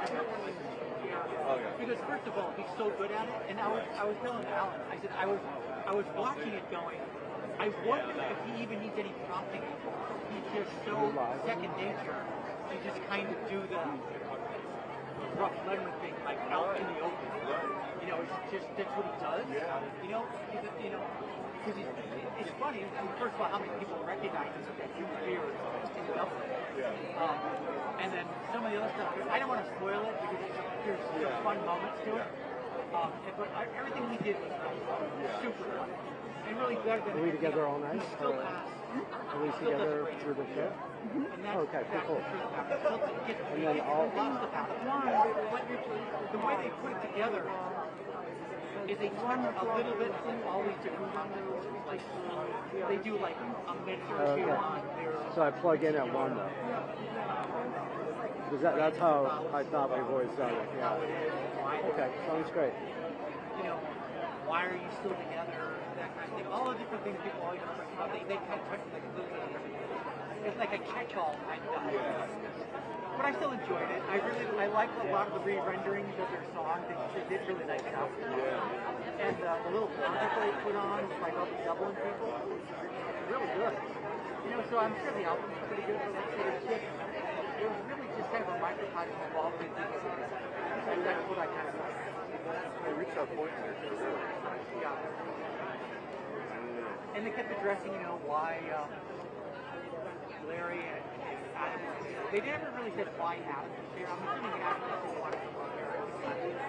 letting him play. Because first of all, he's so good at it, and I was telling Alan, I said I was watching it going, I wonder if he even needs any prompting anymore. He's just so second nature. You just kind of do the rough letterman thing, like out in the open. You know, it's just that's what he does. You know, because it's funny. I mean, first of all, how many people recognize that human fear in the outfit? And then some of the other stuff. I don't want to spoil it because there's some fun moments to it. But everything he did was super fun. And really better than. Are we together all night? Still pass. Are we together through the show? Okay, cool. And then all the way they put it together is they run a little bit from all these different concepts. Like they do like a minute or two on their. So I plug in at one though. Because that's how I thought we've always done it. Yeah. Okay, sounds great. You know, why are you still together? That kind of thing. All the different things people always talk about. They kind of touch like a little bit of everything. It's like a catch-all kind of stuff. But I still enjoyed it. I like a lot of the re-renderings of their songs. They did really nice stuff. And the little concert they put on, like all the Dublin people, was really good. You know, so I'm sure the album's pretty good. But like I said, it was really just kind of a microcosm of all the things. And that's what I kind of like. They reached that point in their career. Yeah. And they kept addressing, you know, why Larry and Adam, they never really said why Adam was here. I'm assuming Adam just wanted to go there and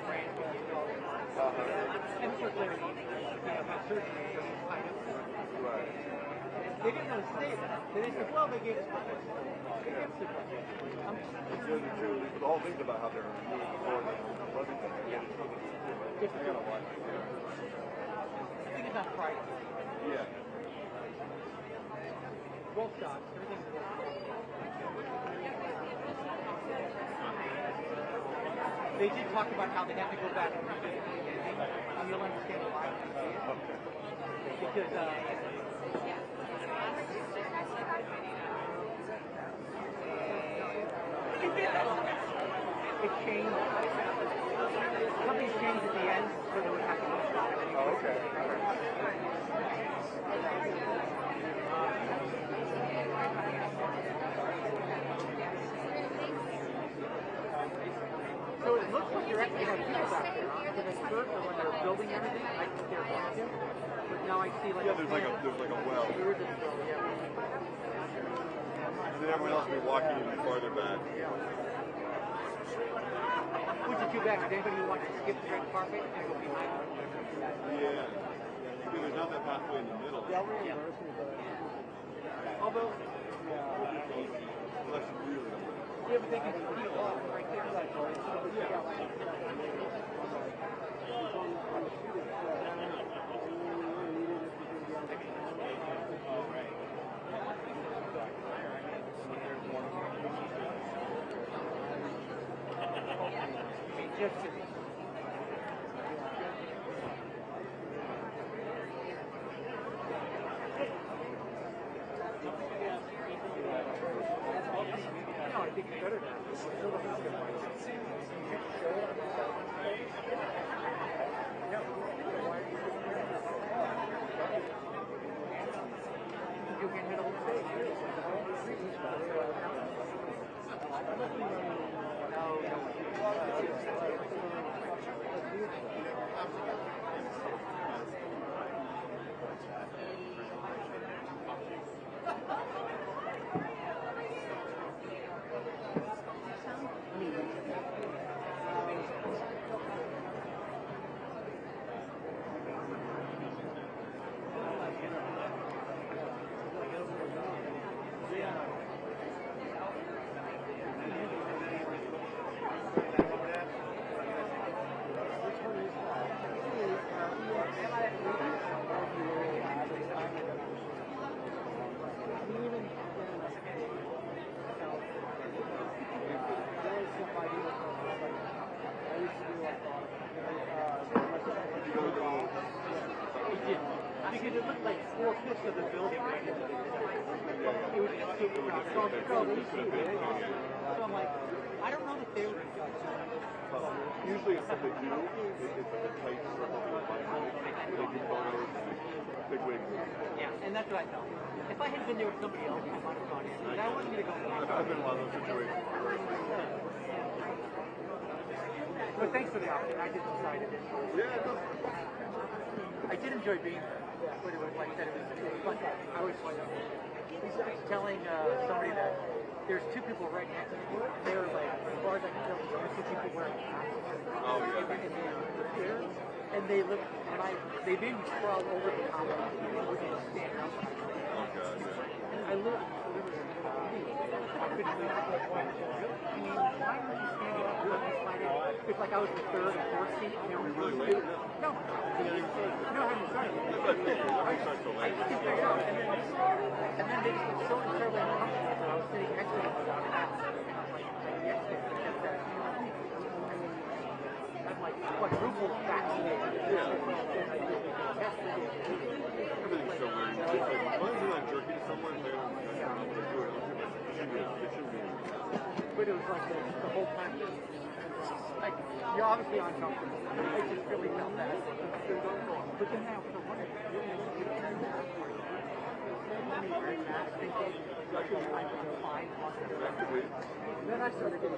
brand new and all that. And of course Larry, you know, had surgery, so he's kind of... Right. They didn't really say that. They said, well, they gave us budget. They gave us the budget. The whole thing's about how they're moving forward and loving them. Yeah. I gotta watch it. I think it's on Friday. Yeah. Both shots. Everything's They did talk about how they have to go back and revisit it again. And you'll understand why when you see it. Okay. Because it changed. Something changed at the end, so there would have to be a stop. Oh, okay. So it looks like you're actually having people back there, huh? Because at first, when they were building everything, I think they were going to. But now I see like there's like a well. There is a well, yeah. And then everyone else will be walking even farther back. Which is too bad, because anybody who wants to skip the red carpet is going to go behind them. Yeah. Because there's not that pathway in the middle. Yeah. Although, Well, that's really yeah, but they can peel off right there. Just no, I think it's better now. You can hit all the stage. Because it looked like 4/5 of the building right into the it was just super crowded. So I'm like, I don't know that they were Usually it's what they do. It's like a tight circle of environment where they do photos and big wigs. Yeah, and that's what I felt. If I had been there with somebody else, I might have gone in. But I wasn't going to go in. I've been in a lot of those situations. But thanks for the option. I just decided. Yeah, no. I did enjoy being there. But it was like I said, it was fun. I was telling somebody that there's two people right next to me. They were like, as far as I can tell, there's only two people wearing masks. Oh, yeah. And they look, they made me crawl over the top of me. They wouldn't even stand up. Oh, God, yeah. I literally I mean, why were you standing up? It's like I was the third or fourth seat. And Are we really late? No. No, I haven't started. I just didn't figure it out. And then they just looked so incredibly uncomfortable that I was sitting next to them without a mask. And I'm like, yes, I'm like quadruple vaccinated. Everything's so weird. It's like, as long as you're not jerky to someone, they don't do it. It shouldn't be. But it was like the whole time. Like, you're obviously uncomfortable. I just really felt that. But then now, for what then I started getting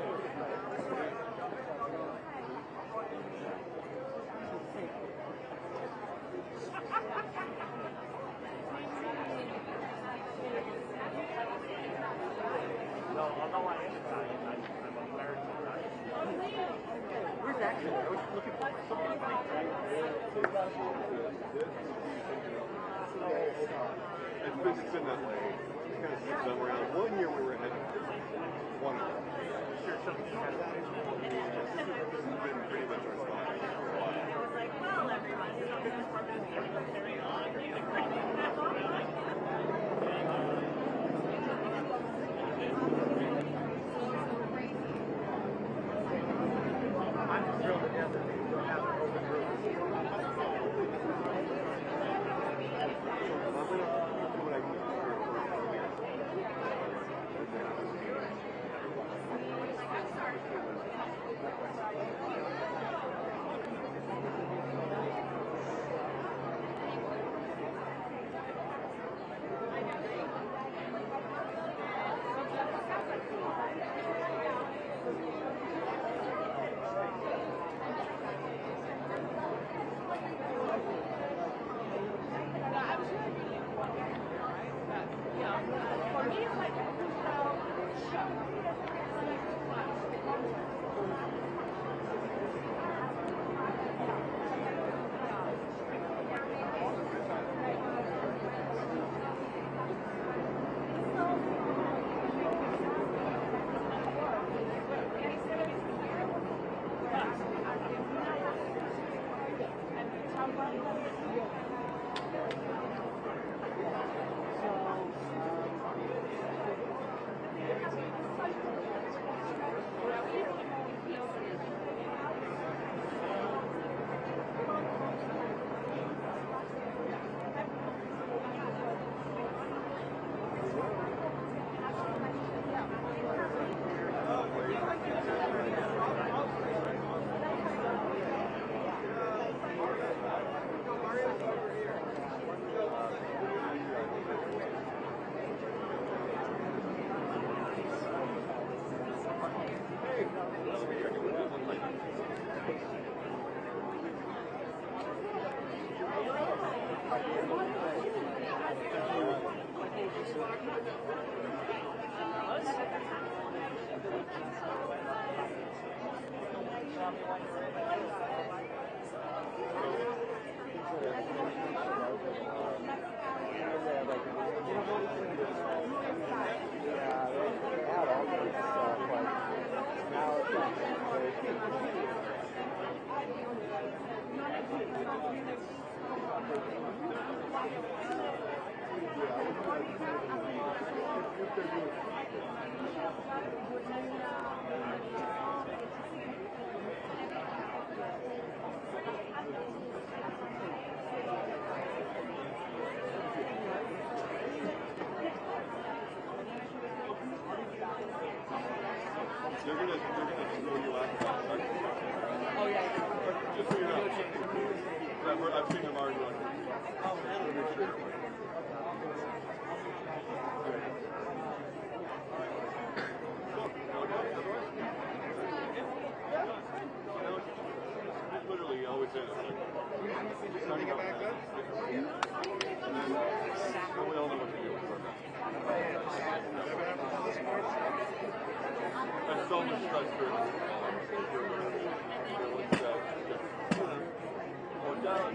No, although I am Italian, I'm American Italian. Where's actually? I was looking for something like that. It's been that way. It's kind of switched them around. One year we were ahead of one of them. Sure, something has This has been pretty much our style for a while. I'm thrilled to death that they don't have an open room. I'm going to do what I can do. They're gonna throw you out. Starting it back up? Yeah. And then we all know what to do with that. That's so much stress for or down.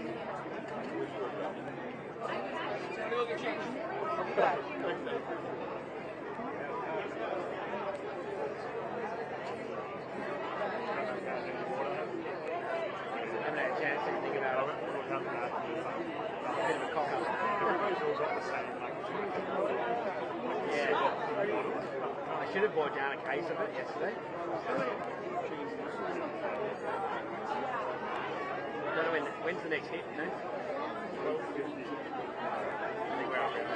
Haven't had a chance to think about it. Bit of a cock up. Yeah. I should have bought Jana a case of it yesterday. I don't know when's the next hit, no? I think we're up there.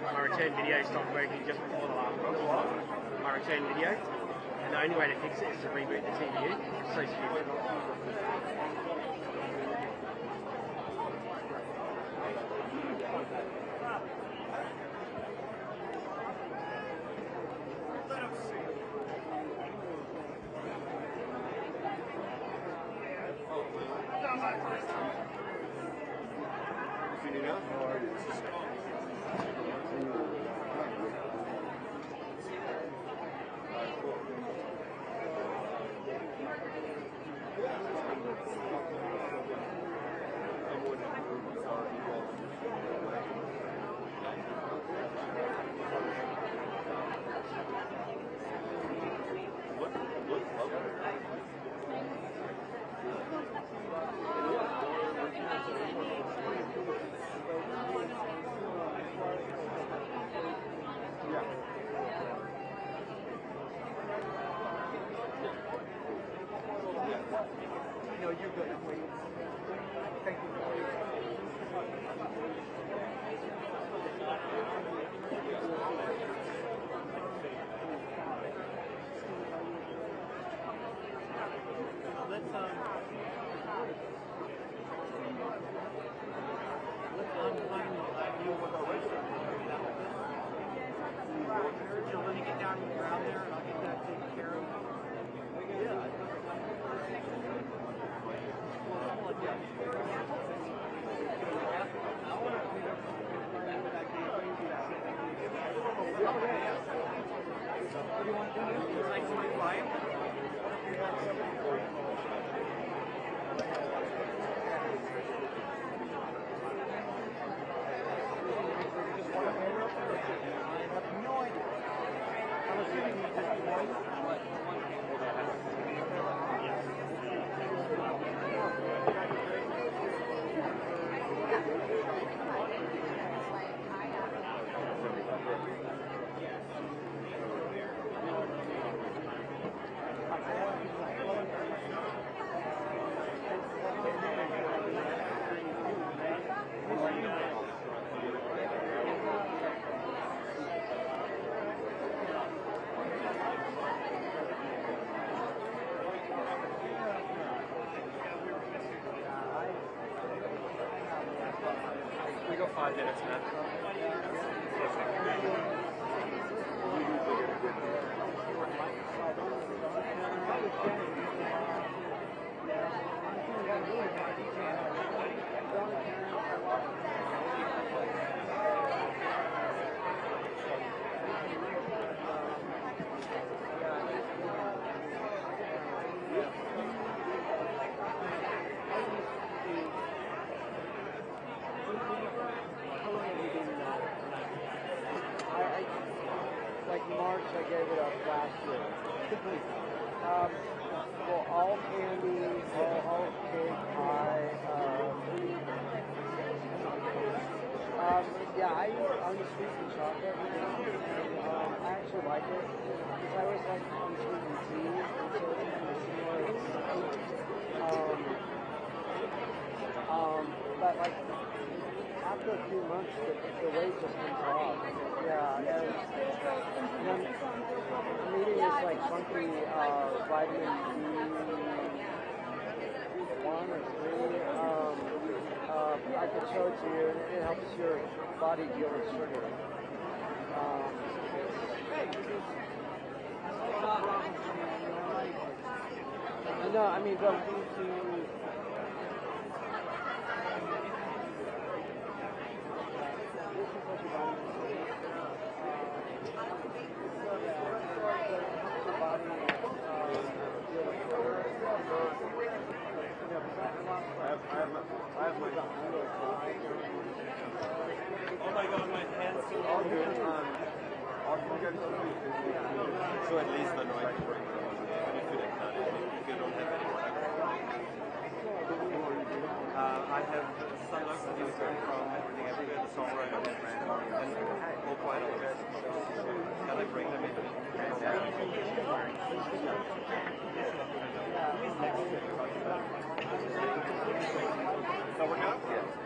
My return video stopped working just before the last box. My return video. And the only way to fix it is to reboot the TVU. It's so stupid. No, you're good. I'm waiting. Thank you. Let's unwind you with our restaurant. So let me get down to the ground there and I'll get that taken care of. Yeah. We got 5 minutes, man. Like March, I gave it up last year. Well, all candy, all cake, pie. Yeah, I eat unsweetened and chocolate now. I actually like it because I always like unsweetened tea, and so it's kind of similar. But like after a few months, the weight just comes off. Yeah, and then I'm eating this like funky vitamin B1 or 3. I could show it to you. It helps your body deal with sugar. No, I mean, but Oh my god, my hands so All good. So at least I know I can bring my own game if you don't have it. If you don't have anyone, I have some love to return from everything everywhere, the songwriter and all quite all the rest. Can I bring them in? So we're out? Yes.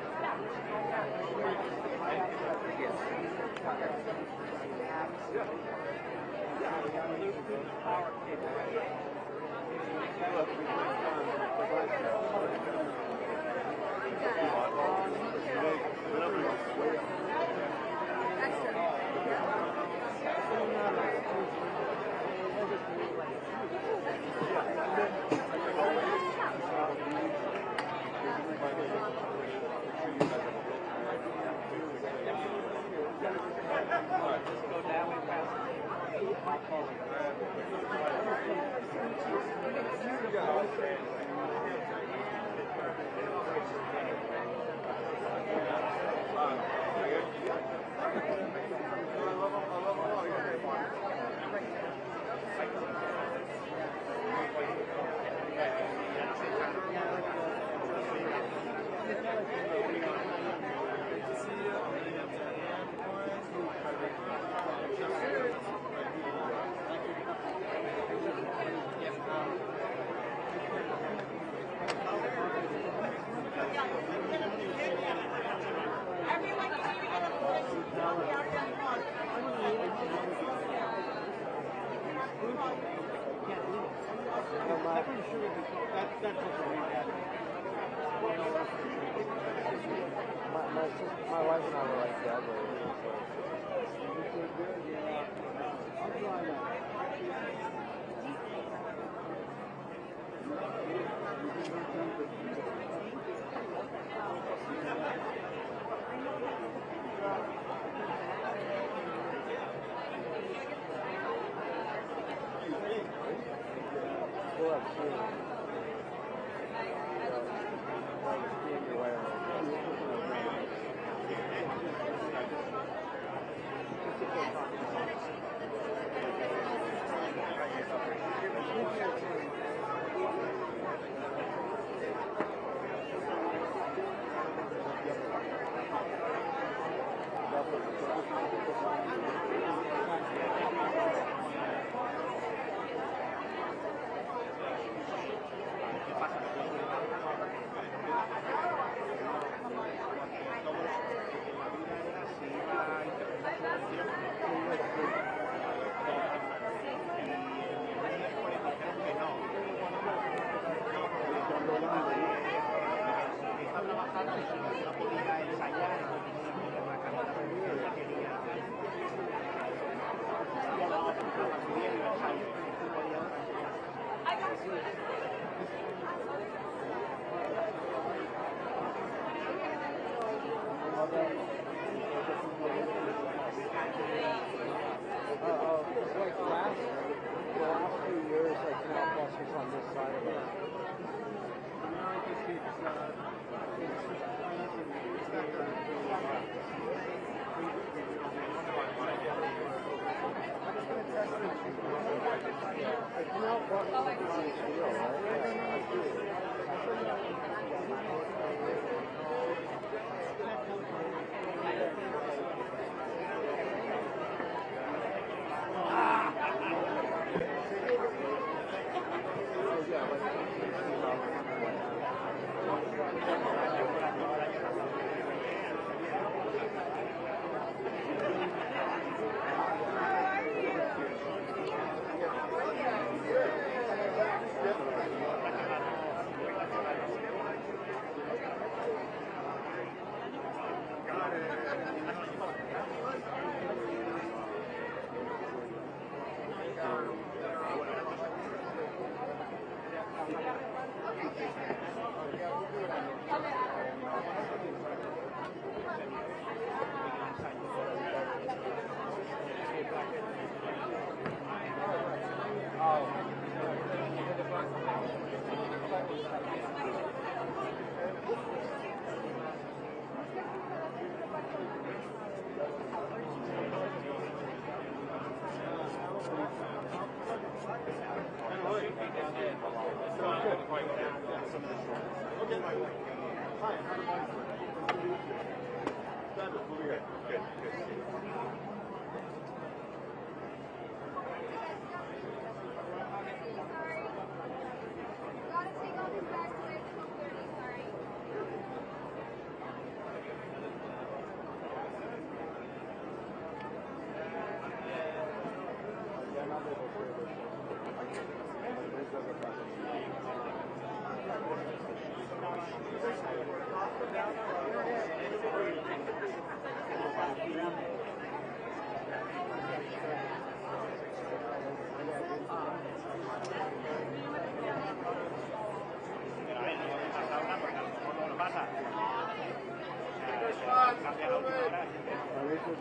My wife and I were like that.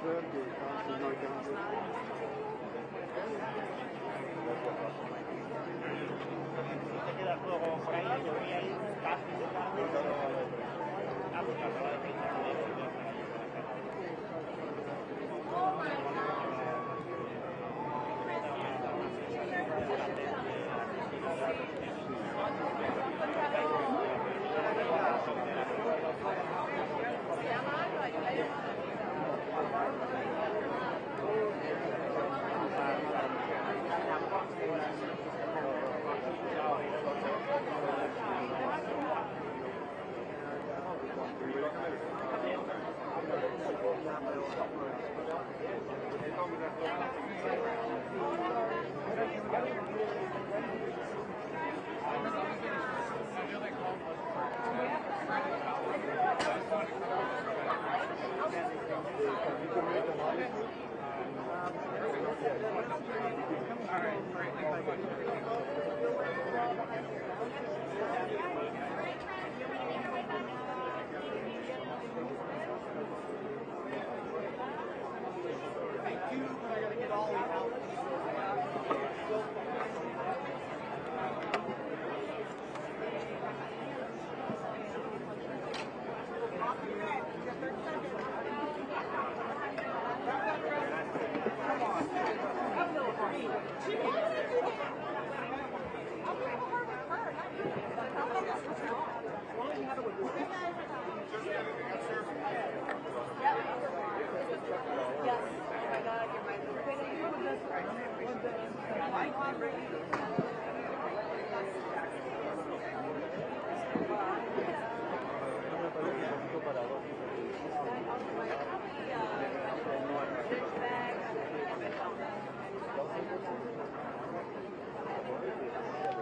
qui est quand c'est 1h40. Se queda todo por ahí, yo vi ahí casi de tarde.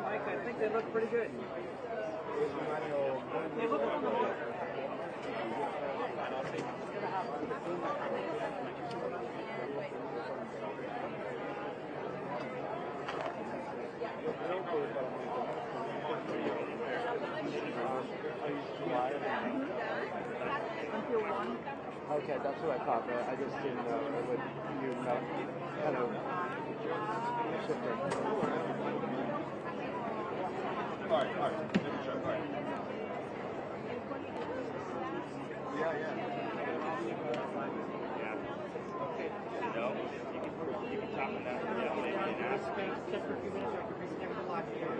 Mike, I think they look pretty good. They look on the look. Okay, that's what I thought, but I just didn't know what you meant. Kind of shifted. All right. All right. Yeah. Okay. No, you can talk on that. Yeah, maybe and ask me. Just for a few minutes, I can bring them to life here.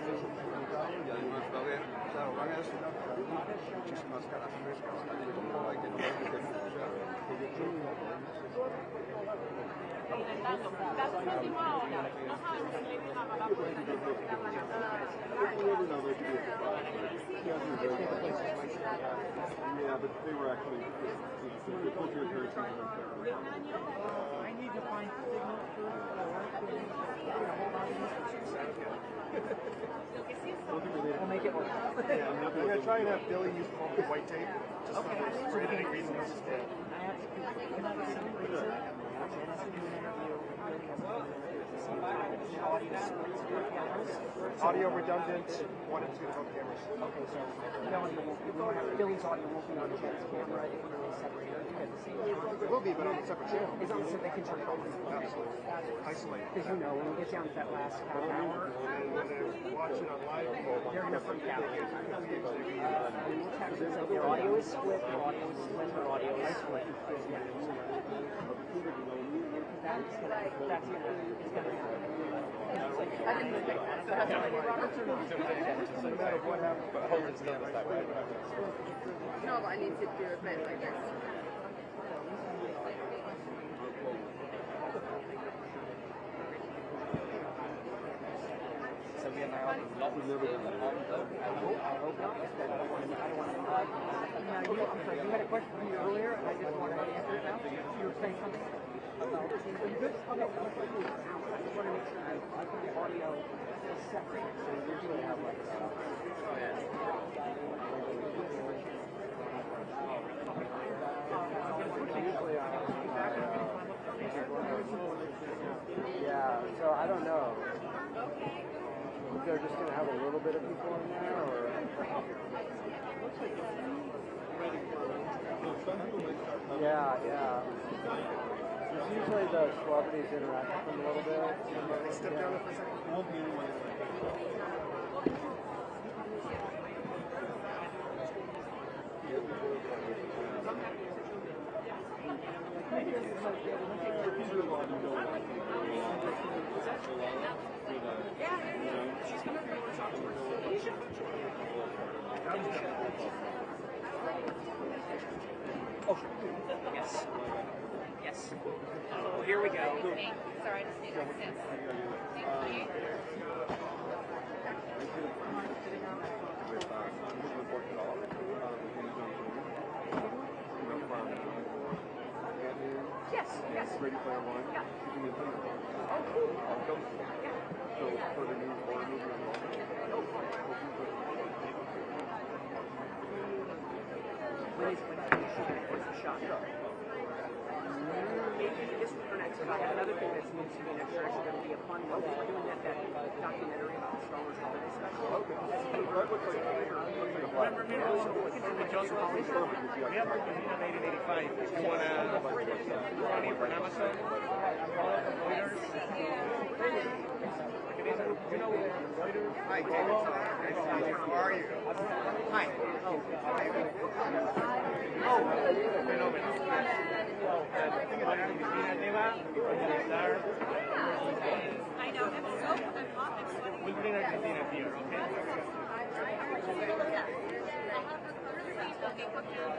Y además va a haber, claro, van a desfilar muchísimas caras frescas, como hay que no hay que tener, o sea, yeah, but they were actually the culture very I need to find signals We'll make it work. Yeah, I'm going to try and have Billy use white tape. Just Okay. for any reason. I have to Audio redundant, 1 and 2 to both cameras. Okay, so Billy's audio won't be on Jen's camera if we're really separated at the same time. It will be, but on a separate channel. It's on so they can turn it on. Absolutely. Isolate. Because you know, when we get down to that last half hour, And when they watch it on live, they're going to freak out. So their audio is split, their audio is split, their audio is split. That's going to happen. I didn't expect that. So that's why Robert's or not. no matter what happens, but Hogan's done is that way. No, but I need to do a bit, I guess. So we are now not delivering the bomb though. I hope not. I don't want to. I'm sorry, you had a question from me earlier, and I just wanted to answer it now. You were saying something? Are you good? Okay. I just want to make sure that the audio is separate. So you're doing it like yeah, so I don't know. They're just going to have a little bit of people in there, or? Yeah. Usually the celebrities interact with them a little bit. Step down for a second. Oh, yes. Yes. Well, here we go. Hey, sorry, I just need to sit. Thank you. Yes. Ready Player One. Yeah. Oh, cool. So for the new horror movie on What's the shot? Maybe this was for next, because I have another thing that's meant to be next year. Actually, going to be a fun one. We're doing that documentary about the Star Wars holiday special. Remember me also looking for Joseph Hollis? We have one in 1885. If you want to run it for Amazon, Reuters. You know Reuters? Hi, David. How are you? Hi. Oh, phenomenal. I know, I'm hot, I'm sweating. We'll bring Argentina here, okay? Okay, put down an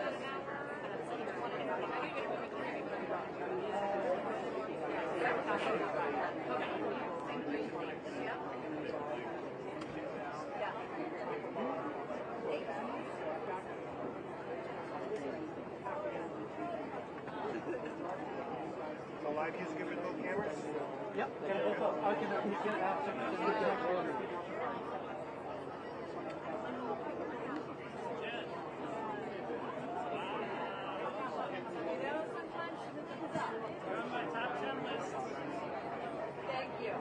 So live music with both cameras? Yep. I can get after. Thank you.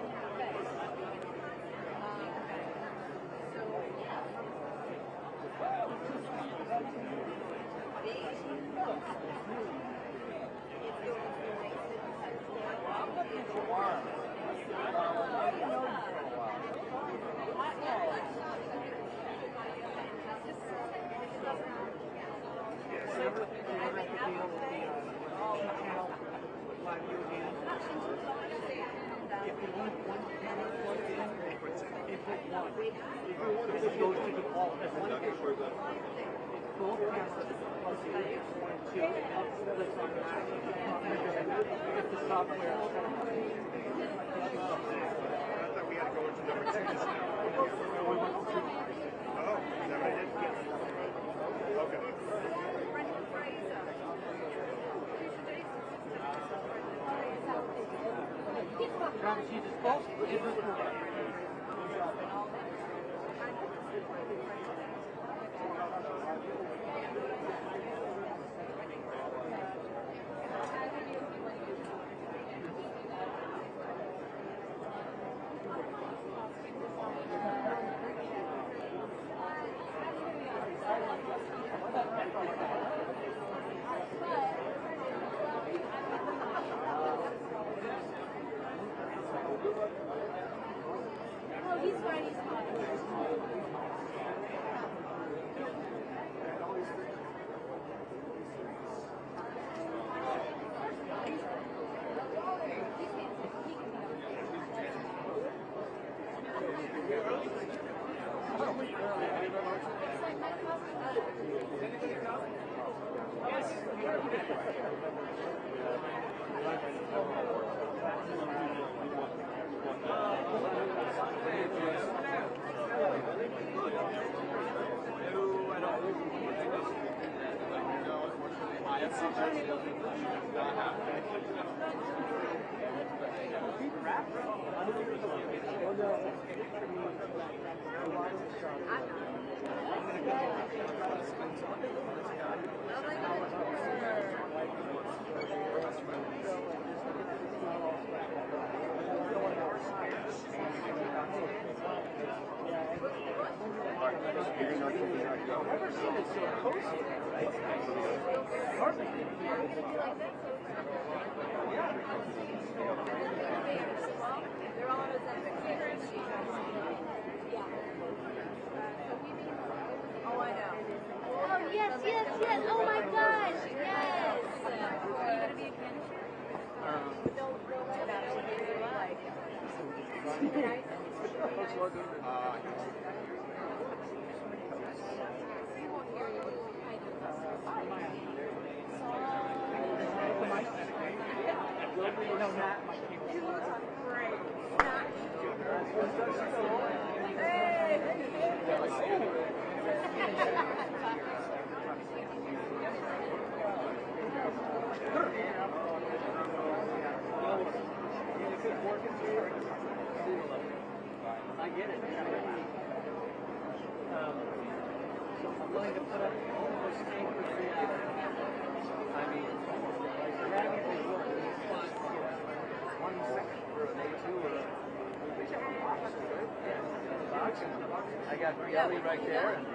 I got Kelly right there and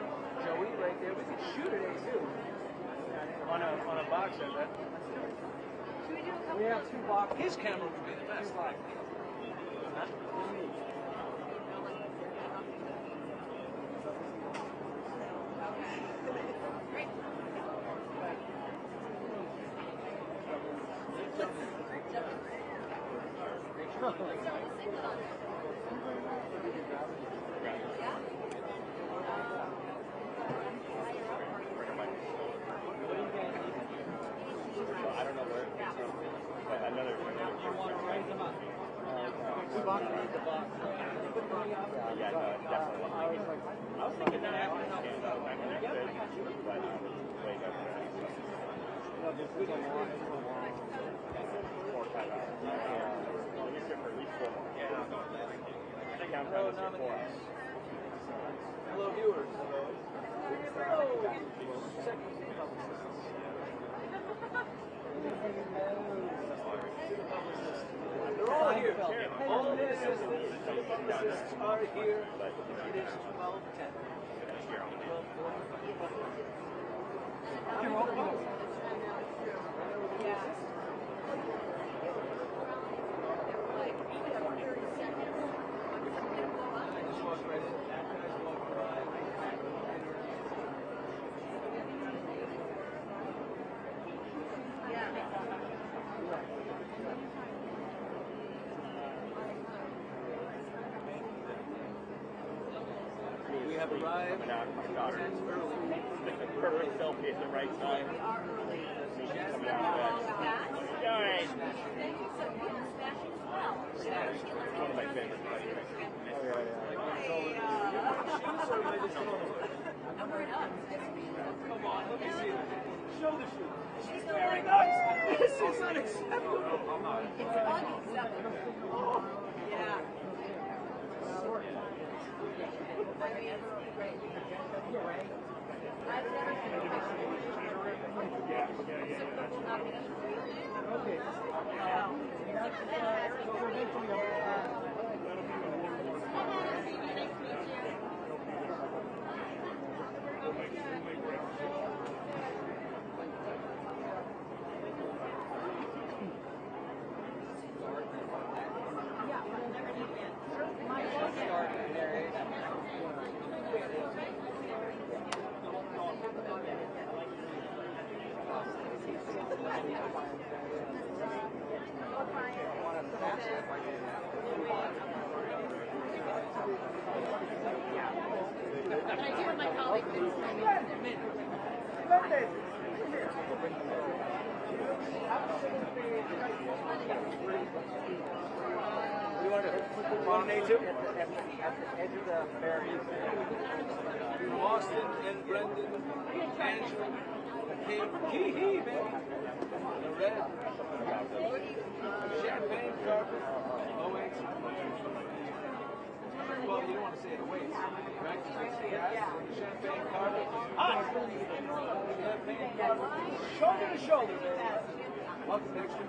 Joey right there. We could shoot at A2 on a box at that. We have two boxes. His camera would be the best. Huh? Hello, viewers. They're all here. All the physicists are here. It is 12:10. We have arrived. My daughter is early. Perfect selfie at the right time. We are early. Coming out of bed. All right. Thank you so much for smashing as well. One of my favorites. I'm wearing up. Come on, let me see it. Show the shoe. She's very nice. This is unacceptable. It's unacceptable. Yeah. And I do have my colleague What do you want to do? On A2? At the edge of the barrier. Austin and Brendan, Angela, Kim, Kee-hee, baby. The red. Champagne carpet. No wait. Well, you don't want to say it awaits, right? Champagne carpet. Hot! Champagne carpet. Shoulder to shoulder, baby. Welcome to Extra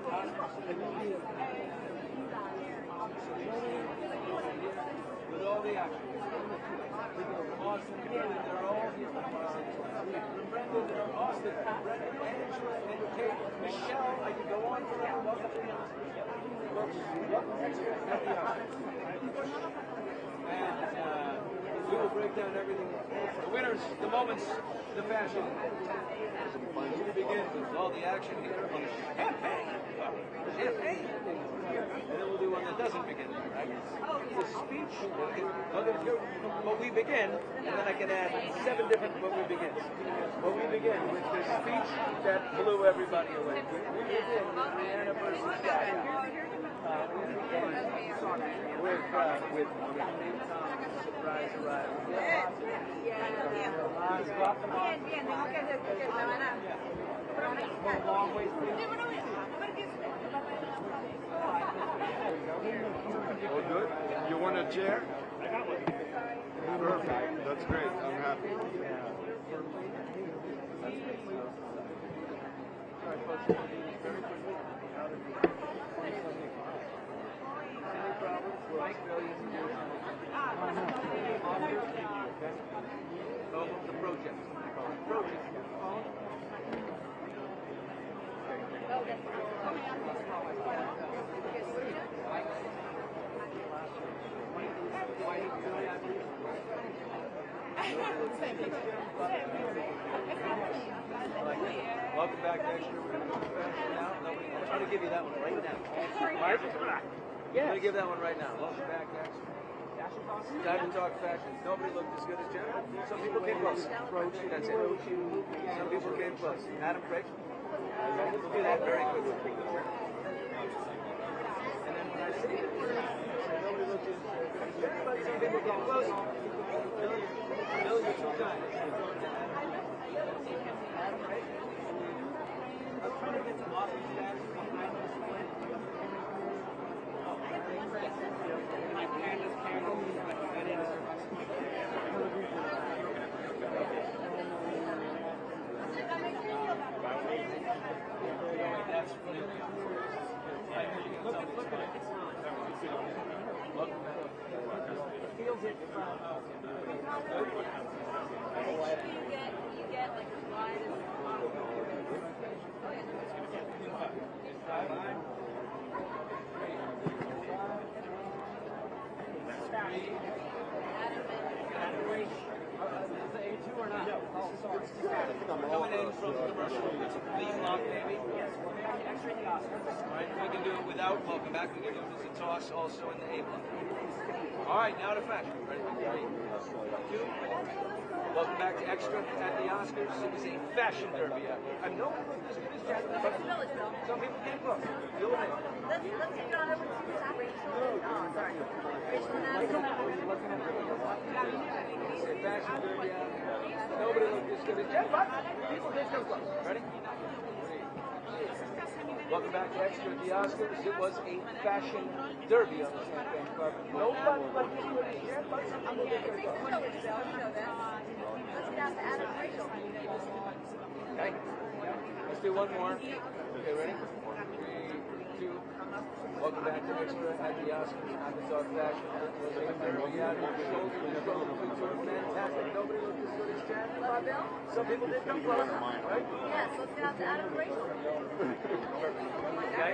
with all the action. Austin, they're all here. Brendan, they're Austin, Brendan, Angela, and Kate, Michelle. I can go on forever. Welcome to the and we will break down everything. The winners, the moments, the fashion. We begin with all the action here on the champagne. Champagne. And then we'll do one that doesn't begin, right? The speech. But we begin, and then I can add 7 different but we begin. But we begin with the speech that blew everybody away. We begin with the anniversary with surprise arrival. All good? You want a chair? I got one. Perfect. That's great. I'm happy. The project. Project. Welcome back to Extra. We're going to go fashion now. I'm going to give you that one right now. Mark? I'm going to give that one right now. Welcome back to Extra. Time to talk fashion. Nobody looked as good as Jenna. Some people came close. That's it. Some people came close. Adam Craig. We'll do that very quickly. And then when I see it, nobody looked as good. Everybody, some people came close. Millions of times. Adam Craig. I'm trying to get some awesome stats behind this plan. My panda's candles. That's really look at it. Look. Feels it from. You get like as wide as possible. A2 or not? No. Oh, sorry. Coming in from the commercial. It's a clean lock, baby. Yes, we'll be extra in the Oscars. Right, we can do it without. Welcome back. We can do it as a toss also in the A block. All right, now to fashion. Ready? 3, 2. Welcome back to Extra at the Oscars. It was a fashion derby. I know it was as good as Jack, but some people came close. You'll win. Let's take it on over to Rachel. Oh, sorry. Rachel and It's a fashion derby. Nobody looked as good as Jack, but people did come close. Ready? Welcome back to Extra at the Oscars. It was a fashion derby on the champagne carpet. Nobody looked as good as Jack, but some people did come close. Let's get out to Adam and Rachel. Okay. Let's do one more. Okay, ready? 3, 2. Welcome back to Extra at the Oscars. Time to talk fashion. Fantastic. Nobody looked as good as Jack. Some people did come close, right? Yes, let's get out to Adam and Rachel. Okay.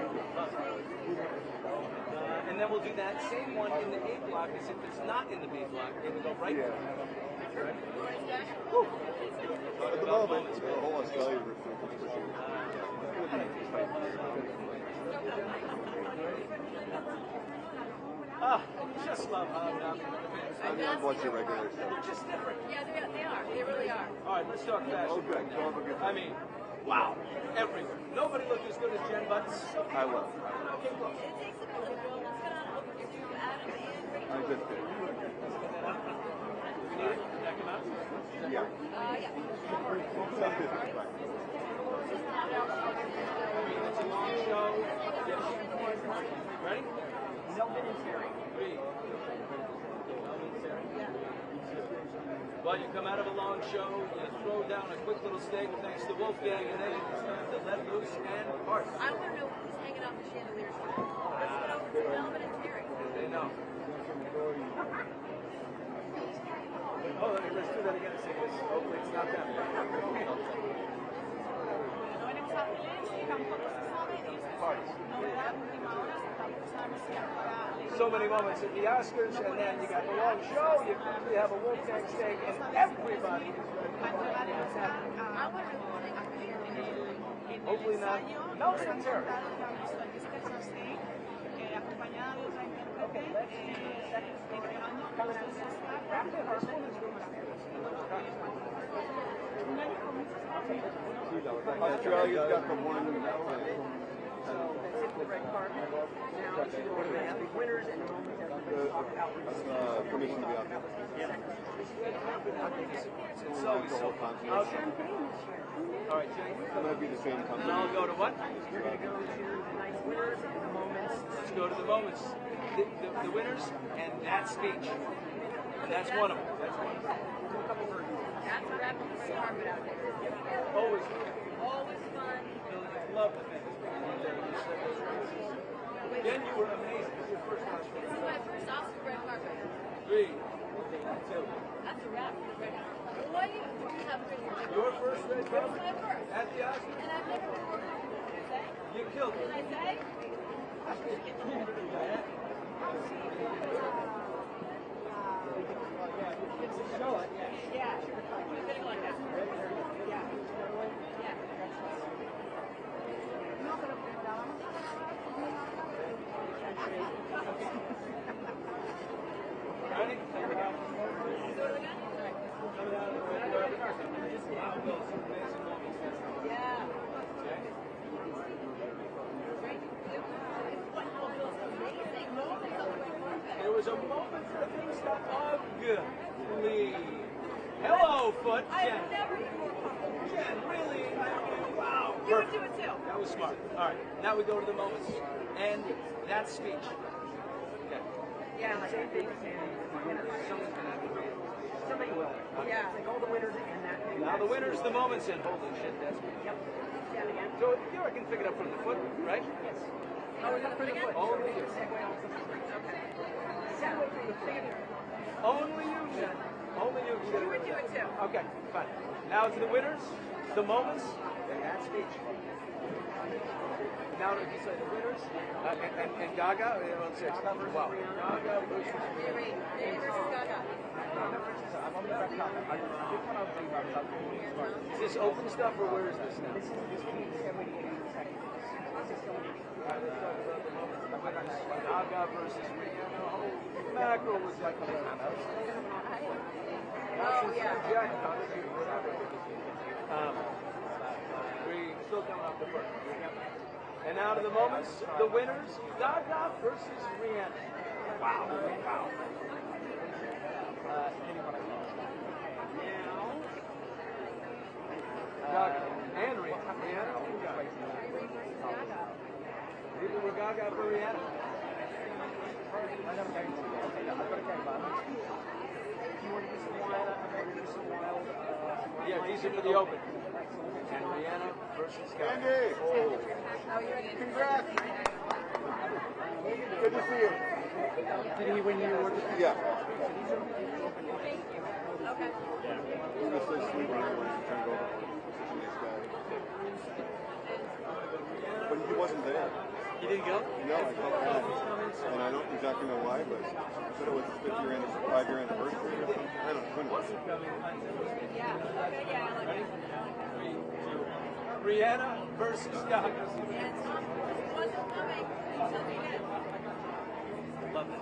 And then we'll do that same one in the A block as if it's not in the B block. It will go right there. Right? At the moment, the whole Australia is pushing. Just love how I'm going to watch your regular show. they're just different. Yeah, they are. They really are. All right, let's talk fashion. Oh, good. Go have a good I mean, wow, everywhere. Nobody looked as good as Jen Butts. I will. It takes a village. Well, let's get on over here to Adam and Ricky. I just did. We need it? Did that come out? Yeah. Yeah. Some business practice. It's a long show. Yes. Ready? Melvin and Terry. 3. Well, you come out of a long show, you throw down a quick little steak thanks to Wolfgang, and then it's time to let loose and part. I want to know who's hanging off the chandeliers. Let's get over to Melvin and Terry. They know. Oh, let's do that again and say this. Hopefully it's not them. Parties. So many moments at the Oscars, and then you got the long show, you have a Wolfgang steak, and everybody. Hopefully not. Melvin and Terry. Australia's got the one. So that's it for the red carpet. Now, what do we have? The winners and the moments everybody talk about. Permission to be out there. It's always so fun. Okay. All right, Jay. I'm going to be the same And company. I'll go to what? You're going to go to the nice winners and the moments. Let's go to the moments. The winners and that speech. And that's one of them. That's one of them. That's a wrap on the carpet out there. Always. Always fun. Love the thing. Then you were amazing. This is your first Oscar. This is my first Oscar red carpet. 3, 2. That's a wrap for the red carpet. What do you have a red Your first red It's carpet my first. at the Oscars. And I've never been working. Did I say? You killed Did it. I say? Yeah. Something like that. Yeah. Yeah. Ready? Yeah. There was a moment for things to ugly. Hello, foot. I Jen. would never be more comfortable. Jen, really? I mean, wow. You would do it too. That was smart. All right, now we go to the moments. And that speech. Okay. Yeah, like same thing. And winners. Somebody will. Yeah. Like all the winners and that thing. Now the winners, the moments, and holy shit, that's me. Yep. Yeah, again. So you know I can pick it up from the foot, right? Yes. Oh, we're gonna put it again? Only you. Segue also. Okay. Segue from the finger. Only you, Jen. Only you can get You away would with do that. it too. Okay, fine. Now to the winners, the moments, and that speech. Now if you say the winners, and Gaga, let's say, wow. Gaga versus Ray versus Gaga. Is this open stuff or where is this now? This is every 8 seconds. Gaga versus Rihanna. Oh, mackerel was like a Oh, yeah. We still coming off the first. And now to the moments, the winners, Gaga versus Rihanna. Wow. Wow. Gaga and Rihanna. People were Gaga for Rihanna. Yeah, these are for the open. And Rihanna versus Gaga. Andy! Oh, you're in. Congrats! Good to see you. Did he win your award? Yeah. Okay. He was so sweet when I was trying to go over. Such a nice guy. But he wasn't there. You didn't go? No, I felt bad. And I don't exactly know why, but I said it was his 5-year anniversary or something. I don't know. Who knows? Yeah. Okay, yeah, I like it. Rihanna versus Gaga. Yeah, Tom wasn't coming until the end. Love it.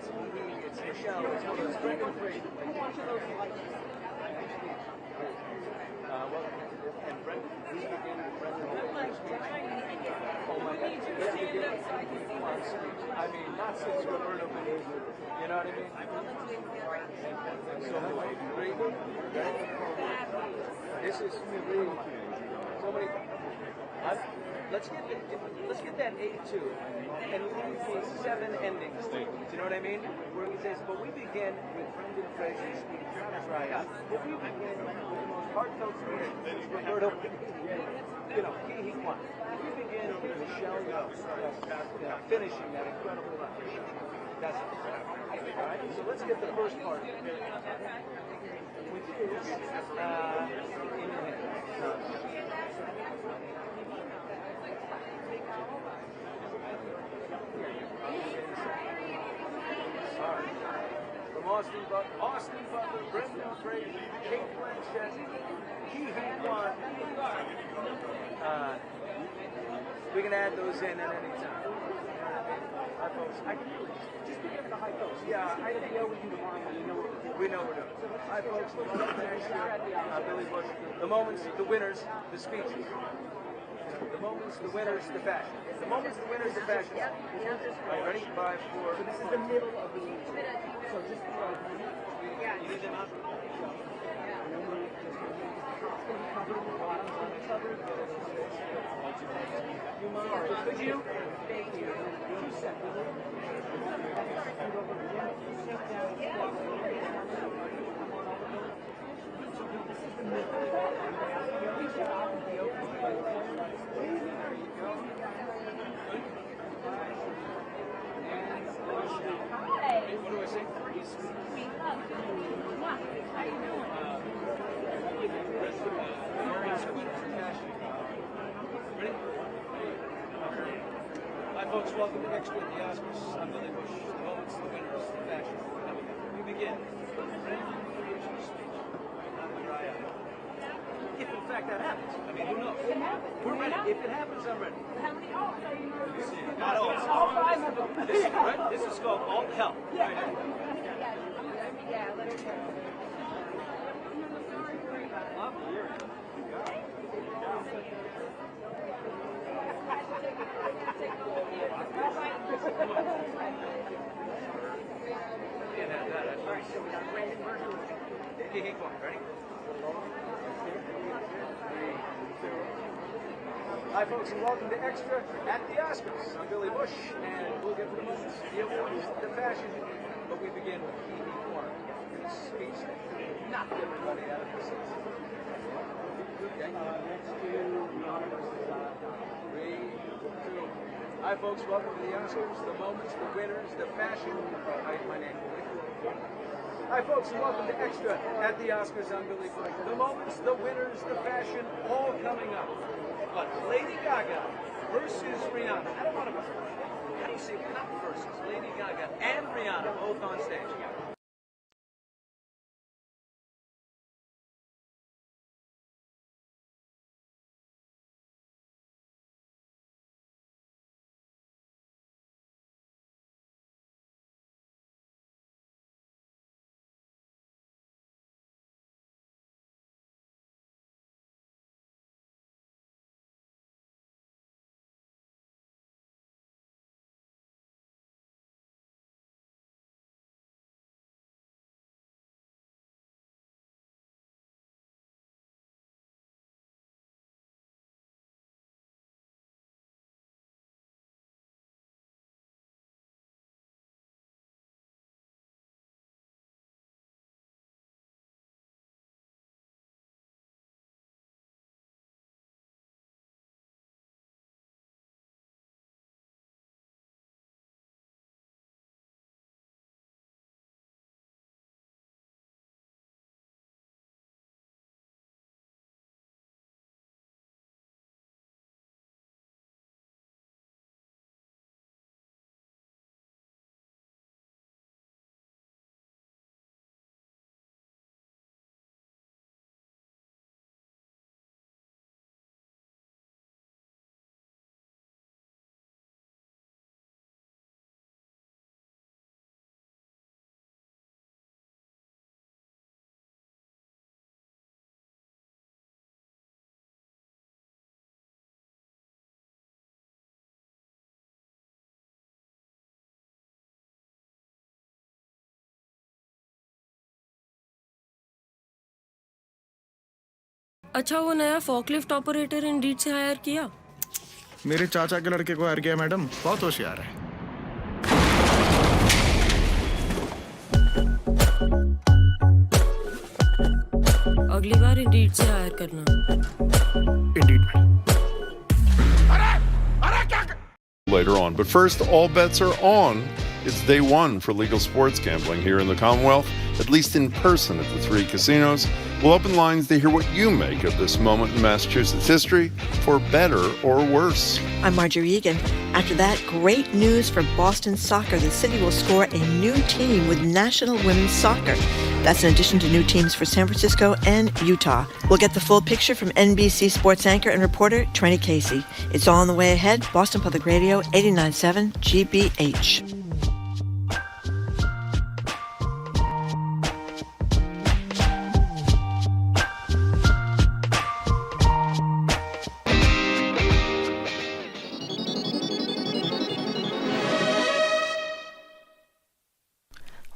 it's he, it's Michelle, it's one of those Brendan Fraser. Which of those lights? Well, and Brendan, we begin with Brendan. Oh my God. Let's begin one speech. I mean, not since Roberto Benigni. You know what I mean? So, three. This is three. So many. Let's get that 82 and leave the 7 endings. Do you know what I mean? Where he says, but we begin with Brendan Fraser's speech. Right. But we begin with the most heartfelt speech since Roberto Benigni. You know, he won. We begin with Michelle finishing that incredible run. That's it. All right. So let's get the first part, which is in your hand. From Austin Butler, Brendan Fraser, Kate Blanchett, Ki Hee Kwan. We can add those in at any time. Our folks, I can do it. Just give it the high folks. Yeah, I didn't know we do the line. We know we're doing. Hi folks, the moments next year, Billy Bush. The moments, the winners, the speeches. The moments, the winners, the fashion. The moments, the winners, the fashion. Are you ready? 5, 4. So this is the middle of the so just the Yeah. You need them up? Could you? Thank you. 2 seconds. What do I say? How you doing? Ready? Hi folks, welcome to Extra at the Oscars. I'm Billy Bush. The moments, the winners, the fashion. We begin. If in fact that happens. I mean, who knows? We're ready. If it happens, I'm ready. How many? Oh, so you know. Not all. All 5 of them. This is, right? This is called Alt Hell. Yeah, let it go. Can't have that. That's right. So we got Brandon version. Keep going. Ready? Hi folks, and welcome to Extra at the Oscars. I'm Billy Bush, and we'll get to the moments, the awards, the fashion, but we begin with Ki Hee Kwan, his speech that knocked everybody out of their seats. Okay. Three, two. Hi folks, welcome to the Oscars, the moments, the winners, the fashion. Hi, my name is Billy. Hi folks, and welcome to Extra at the Oscars. I'm Billy Bush. The moments, the winners, the fashion, all coming up. But Lady Gaga versus Rihanna. I don't want to. How do you say not versus? Lady Gaga and Rihanna both on stage. अच्छा वो नया forklift operator Indeed से higher किया? मेरे चाचा के लड़के को हायर किया मैडम, बहुत होशियार है। अगली बार इंडीड से हायर करना। इंडीड में। Later on. But first, all bets are on. It's day one for legal sports gambling here in the Commonwealth, at least in person at the 3 casinos. We'll open lines to hear what you make of this moment in Massachusetts history, for better or worse. I'm Marjorie Egan. After that, great news for Boston soccer. The city will score a new team with National Women's Soccer. That's in addition to new teams for San Francisco and Utah. We'll get the full picture from NBC sports anchor and reporter Trenny Casey. It's all on the way ahead. Boston Public Radio, 89.7 GBH.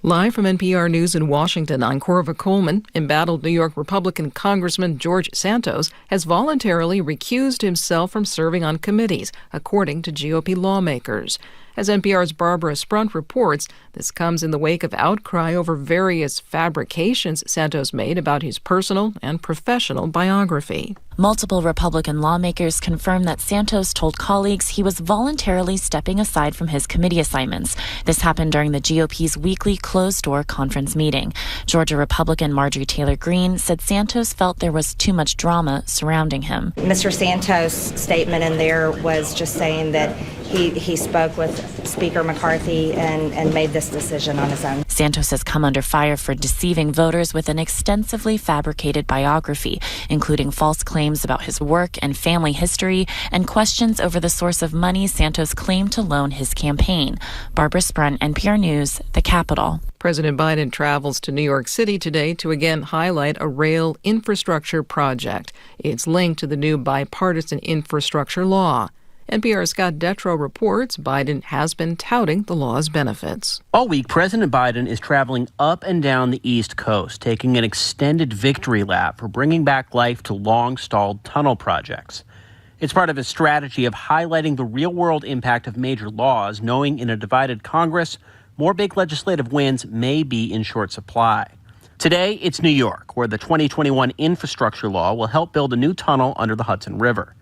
Live from NPR News in Washington, I'm Corva Coleman. Embattled New York Republican Congressman George Santos has voluntarily recused himself from serving on committees, according to GOP lawmakers. As NPR's Barbara Sprunt reports, this comes in the wake of outcry over various fabrications Santos made about his personal and professional biography. Multiple Republican lawmakers confirmed that Santos told colleagues he was voluntarily stepping aside from his committee assignments. This happened during the GOP's weekly closed-door conference meeting. Georgia Republican Marjorie Taylor Greene said Santos felt there was too much drama surrounding him. Mr. Santos' statement in there was just saying that he spoke with Speaker McCarthy and made this decision on his own. Santos has come under fire for deceiving voters with an extensively fabricated biography, including false claims about his work and family history and questions over the source of money Santos claimed to loan his campaign. Barbara Sprunt, NPR News, the Capitol. President Biden travels to New York City today to again highlight a rail infrastructure project. It's linked to the new bipartisan infrastructure law. NPR's Scott Detrow reports Biden has been touting the law's benefits. All week, President Biden is traveling up and down the East Coast, taking an extended victory lap for bringing back life to long-stalled tunnel projects. It's part of his strategy of highlighting the real-world impact of major laws, knowing in a divided Congress, more big legislative wins may be in short supply. Today, it's New York, where the 2021 infrastructure law will help build a new tunnel under the Hudson River.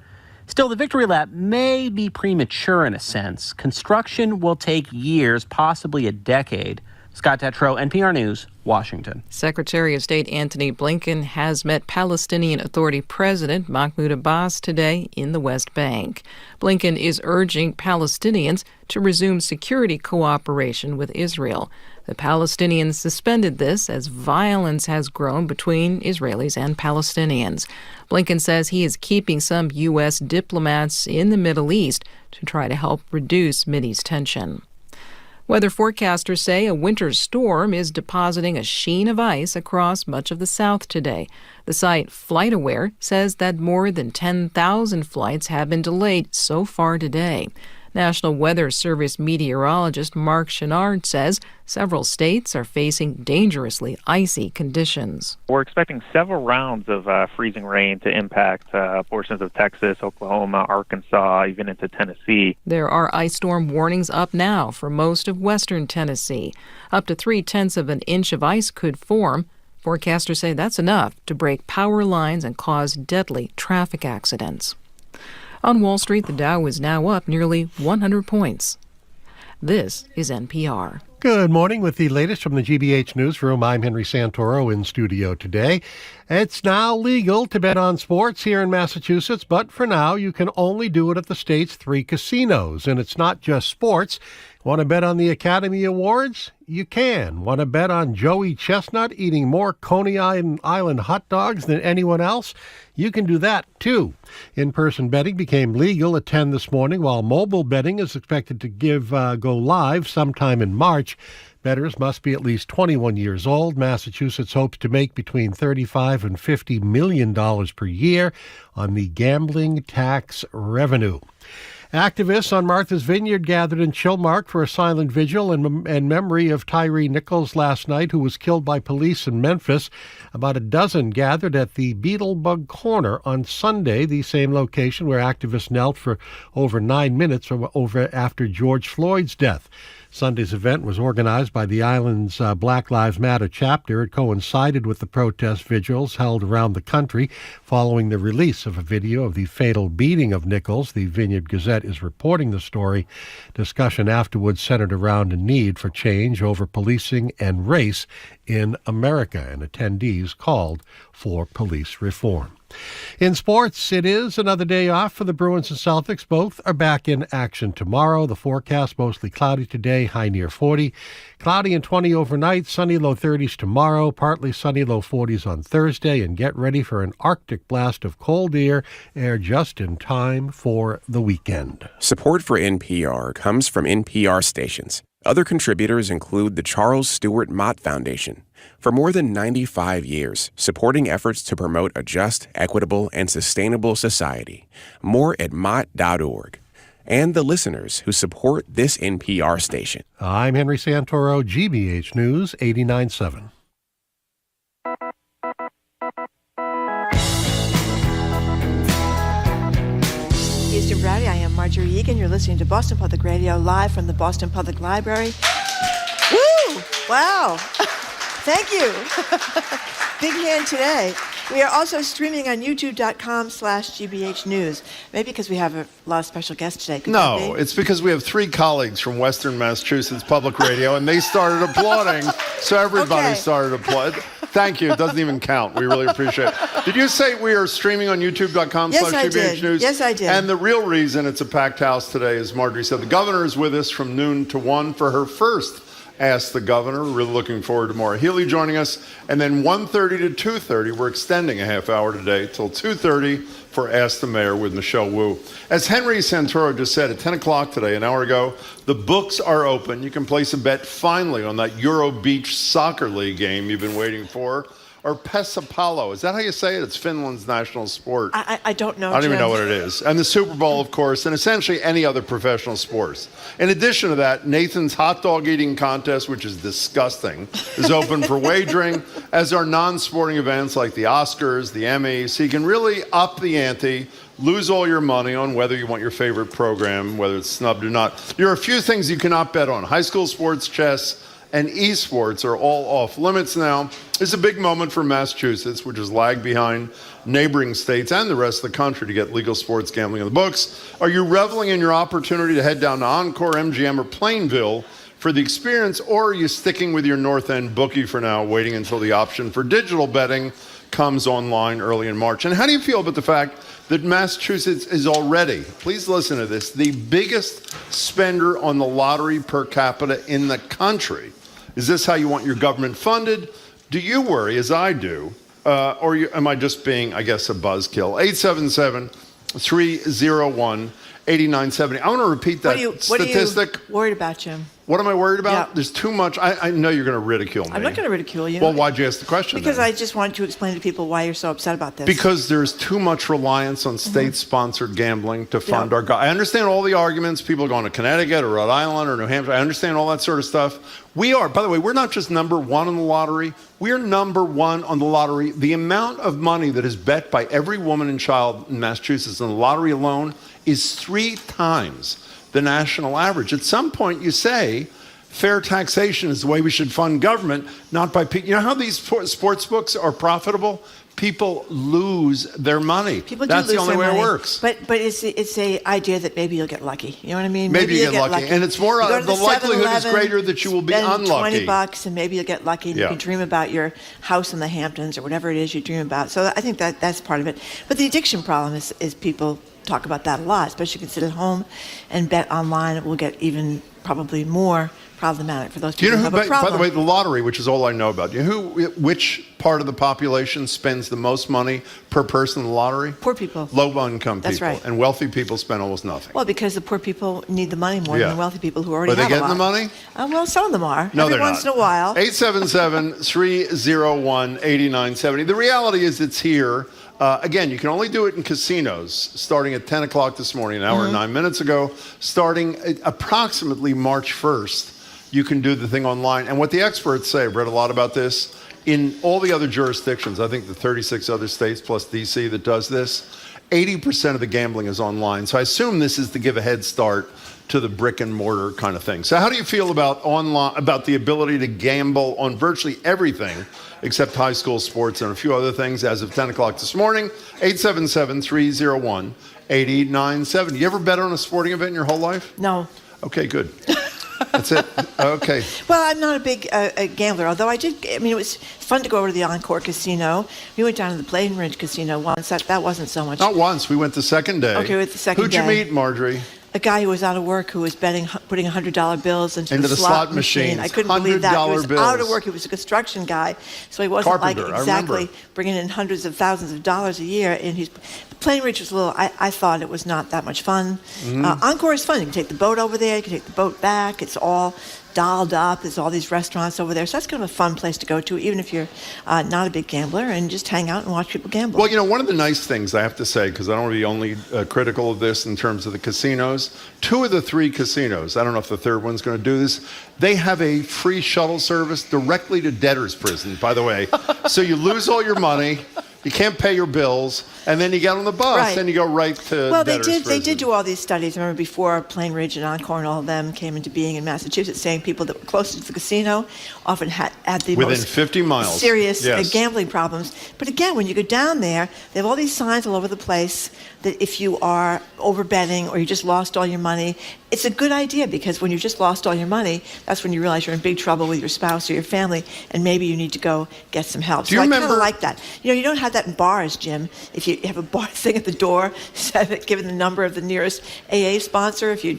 Still, the victory lap may be premature in a sense. Construction will take years, possibly a decade. Scott Detrow, NPR News, Washington. Secretary of State Antony Blinken has met Palestinian Authority President Mahmoud Abbas today in the West Bank. Blinken is urging Palestinians to resume security cooperation with Israel. The Palestinians suspended this as violence has grown between Israelis and Palestinians. Blinken says he is keeping some U.S. diplomats in the Middle East to try to help reduce Mideast tension. Weather forecasters say a winter storm is depositing a sheen of ice across much of the South today. The site FlightAware says that more than 10,000 flights have been delayed so far today. National Weather Service meteorologist Mark Chenard says several states are facing dangerously icy conditions. We're expecting several rounds of freezing rain to impact portions of Texas, Oklahoma, Arkansas, even into Tennessee. There are ice storm warnings up now for most of western Tennessee. Up to 0.3 of an inch of ice could form. Forecasters say that's enough to break power lines and cause deadly traffic accidents. On Wall Street, the Dow is now up nearly 100 points. This is NPR. Good morning with the latest from the GBH Newsroom. I'm Henry Santoro in studio today. It's now legal to bet on sports here in Massachusetts, but for now you can only do it at the state's 3 casinos. And it's not just sports. Want to bet on the Academy Awards? You can. Want to bet on Joey Chestnut eating more Coney Island hot dogs than anyone else? You can do that, too. In-person betting became legal at 10 this morning, while mobile betting is expected to go live sometime in March. Bettors must be at least 21 years old. Massachusetts hopes to make between $35 and $50 million per year on the gambling tax revenue. Activists on Martha's Vineyard gathered in Chilmark for a silent vigil in memory of Tyree Nichols last night, who was killed by police in Memphis. About a dozen gathered at the Beetlebug Corner on Sunday, the same location where activists knelt for over 9 minutes after George Floyd's death. Sunday's event was organized by the island's Black Lives Matter chapter. It coincided with the protest vigils held around the country following the release of a video of the fatal beating of Nichols. The Vineyard Gazette is reporting the story. Discussion afterwards centered around a need for change over policing and race in America, and attendees called for police reform. In sports, it is another day off for the Bruins and Celtics. Both are back in action tomorrow. The forecast mostly cloudy today, high near 40. Cloudy and 20 overnight, sunny low 30s tomorrow, partly sunny low 40s on Thursday, and get ready for an Arctic blast of cold air just in time for the weekend. Support for NPR comes from NPR stations. Other contributors include the Charles Stewart Mott Foundation. For more than 95 years, supporting efforts to promote a just, equitable, and sustainable society. More at mott.org. And the listeners who support this NPR station. I'm Henry Santoro, GBH News 89.7. Houston Browdy, I am Marjorie Egan. You're listening to Boston Public Radio live from the Boston Public Library. Woo! Wow! Thank you. Big hand today. We are also streaming on youtube.com/GBH News. Maybe because we have a lot of special guests today. No, it's because we have 3 colleagues from Western Massachusetts Public Radio, and they started applauding, so everybody started applauding. Thank you. It doesn't even count. We really appreciate it. Did you say we are streaming on youtube.com/GBH News? Yes, I did. And the real reason it's a packed house today, as Marjorie said, the governor is with us from noon to 1 for her first Ask the Governor. We're really looking forward to Maura Healey joining us. And then 1:30 to 2:30, we're extending a half hour today till 2:30 for Ask the Mayor with Michelle Wu. As Henry Santoro just said, at 10 o'clock today, an hour ago, the books are open. You can place a bet finally on that Euro Beach Soccer League game you've been waiting for. Or Pesapallo. Is that how you say it? It's Finland's national sport. I don't know, I don't even Jim. know what it is. And the Super Bowl, of course, and essentially any other professional sports. In addition to that, Nathan's hot dog eating contest, which is disgusting, is open for wagering, as are non-sporting events like the Oscars, the Emmys. So you can really up the ante, lose all your money on whether you want your favorite program, whether it's snubbed or not. There are a few things you cannot bet on. High school sports, chess, and esports are all off limits now. It's a big moment for Massachusetts, which has lagged behind neighboring states and the rest of the country to get legal sports gambling on the books. Are you reveling in your opportunity to head down to Encore, MGM, or Plainville for the experience, or are you sticking with your North End bookie for now, waiting until the option for digital betting comes online early in March? And how do you feel about the fact that Massachusetts is already, please listen to this, the biggest spender on the lottery per capita in the country? Is this how you want your government funded? Do you worry, as I do, or am I just being, I guess, a buzzkill? 877-301-8970. I want to repeat that statistic. What are you worried about, Jim? What am I worried about? Yeah. There's too much. I know you're going to ridicule me. I'm not going to ridicule you. Well, why'd you ask the question Because then? I just wanted to explain to people why you're so upset about this. Because there's too much reliance on state-sponsored gambling to fund our... I understand all the arguments. People are going to Connecticut or Rhode Island or New Hampshire. I understand all that sort of stuff. We are, by the way, we're not just number one on the lottery. We're number one on the lottery. The amount of money that is bet by every woman and child in Massachusetts on the lottery alone is 3 times the national average. At some point, you say... fair taxation is the way we should fund government, not by people. You know how these sports books are profitable? People lose their money. That's the only way it works. But it's a idea that maybe you'll get lucky. You know what I mean? Maybe you get lucky. And it's more, the likelihood is greater that you will be unlucky. $20 and maybe you'll get lucky and you can dream about your house in the Hamptons or whatever it is you dream about. So I think that's part of it. But the addiction problem is people talk about that a lot, especially if you can sit at home and bet online. It will get even probably more problematic for those people who have a problem. By the way, the lottery, which is all I know about, which part of the population spends the most money per person in the lottery? Poor people. Low-income people. That's right. And wealthy people spend almost nothing. Well, because the poor people need the money more than the wealthy people who already have a lot. Are they getting the money? Well, some of them are. No, Every they're once not. in a while. 877-301-8970. The reality is it's here. Again, you can only do it in casinos starting at 10 o'clock this morning, an hour and 9 minutes ago. Starting approximately March 1st, you can do the thing online. And what the experts say, I've read a lot about this, in all the other jurisdictions, I think the 36 other states plus D.C. that does this, 80% of the gambling is online. So I assume this is to give a head start to the brick and mortar kind of thing. So how do you feel about the ability to gamble on virtually everything except high school sports and a few other things as of 10 o'clock this morning? 877-301-8897. You ever bet on a sporting event in your whole life? No. Okay, good. That's it. Okay. Well, I'm not a big gambler, although it was fun to go over to the Encore Casino. We went down to the Plainridge Casino once. That wasn't so much. Not once. We went the second day. Okay, with the second day. Who'd you meet, Marjorie? A guy who was out of work who was putting $100 bills into the slot machine. I couldn't believe that. He was bills. out of work. He was a construction guy, so he wasn't Carpenter, like exactly bringing in hundreds of thousands of dollars a year. And Plainridge was a little. I thought it was not that much fun. Encore is fun. You can take the boat over there. You can take the boat back. It's all dolled up. There's all these restaurants over there. So that's kind of a fun place to go to, even if you're not a big gambler, and just hang out and watch people gamble. Well, one of the nice things I have to say, because I don't want to be only critical of this in terms of the casinos, 2 of the 3 casinos, I don't know if the third one's going to do this, they have a free shuttle service directly to debtor's prison, by the way. So you lose all your money. You can't pay your bills, and then you get on the bus and you go right to debtor's prison. They did do all these studies. Remember, before Plainridge and Encore and all of them came into being in Massachusetts, saying people that were closest to the casino often had the within most 50 miles serious gambling problems. But again, when you go down there, they have all these signs all over the place that if you are over betting or you just lost all your money, it's a good idea, because when you just lost all your money, that's when you realize you're in big trouble with your spouse or your family, and maybe you need to go get some help. So I kind of like that. You don't have that in bars, Jim. If you have a bar thing at the door, given the number of the nearest AA sponsor, if you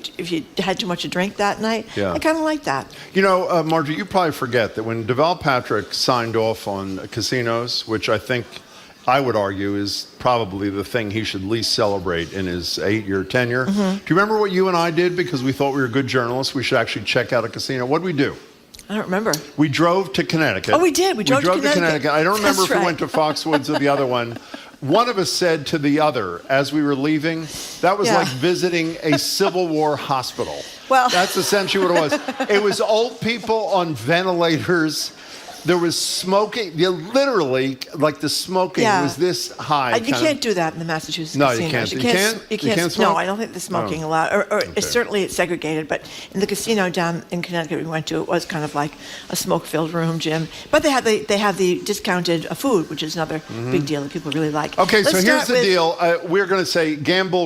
had too much to drink that night, I kind of like that. Marjorie, you probably forget that when Deval Patrick signed off on casinos, which I would argue is probably the thing he should least celebrate in his 8-year tenure. Do you remember what you and I did because we thought we were good journalists? We should actually check out a casino. What did we do? I don't remember. We drove to Connecticut. Oh, we did. We drove to Connecticut. I don't remember if we went to Foxwoods or the other one. One of us said to the other as we were leaving, that was like visiting a Civil War hospital. Well, that's essentially what it was. It was old people on ventilators. There was smoking. Literally, like the smoking was this high. You can't do that in the Massachusetts No, casinos. you can't. You can't smoke? No, I don't think the smoking allowed. Or certainly it's segregated. But in the casino down in Connecticut we went to, it was kind of like a smoke-filled room, Jim. But they have the discounted food, which is another big deal that people really like. Okay, so here's the deal. We're going to say gamble